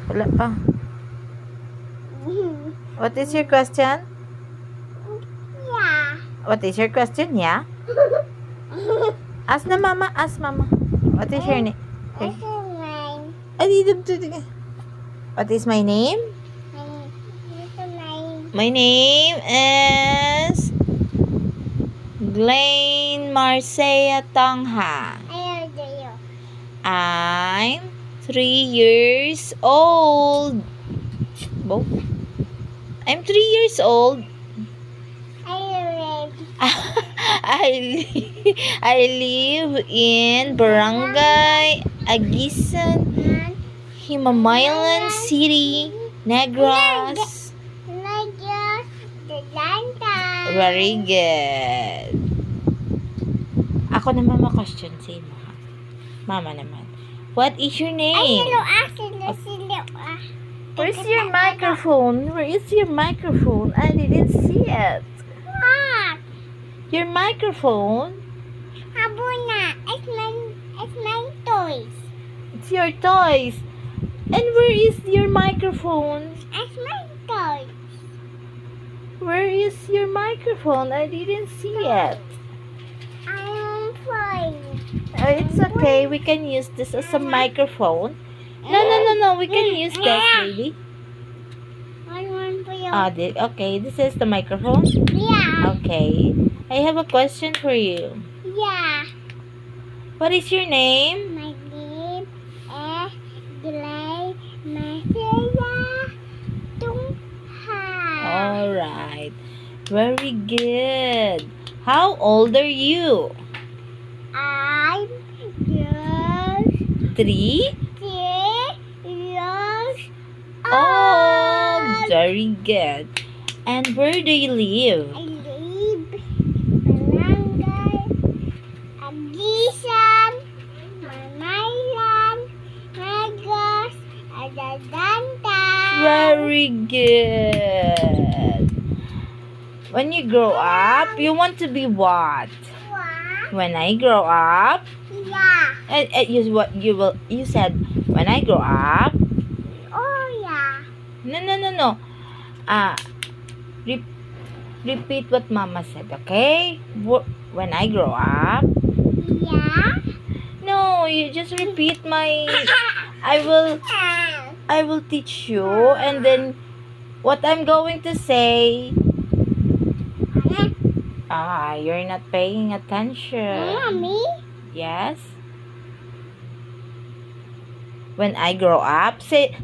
Wala pa. What is your question? Yeah. What is your question? Yeah? Ask na mama. Ask mama. What is your name? What's your name? What is my name? What's your name? My name is Glenn Marcea Tongha. How old are you? I'm 3 years old. Bo? I'm 3 years old. How you live? I live in Barangay Agisan, Himamaylan City, Negros. Negros de Santa. Very good. Ako naman ma-question si Mama naman. What is your Ay, name? silo. Where's your microphone? Where is your microphone? I didn't see it. What? Your microphone? Habuna. It's my toys. It's your toys. And where is your microphone? It's my toys. Where is your microphone? I didn't see it. I am playing. It's okay. We can use this as a microphone. No. We can use this, baby. I want for you. Okay. This is the microphone. Yeah. Okay. I have a question for you. Yeah. What is your name? My name is Glenn Marcea Tongha. Alright. Very good. How old are you? I'm just 3? 3 years Oh, old. very good. And where do you live? I live Barangay Agisan, Mamaylan, Negros, Adadanta. Very good. When you grow up, you want to be what? What? When I grow up, Yeah. you said when I grow up. Oh, yeah. No. Re- repeat what Mama said, okay? When I grow up. Yeah. No, you just repeat my. I will teach you, and then what I'm going to say. You're not paying attention. Mommy? Yes. When I grow up, say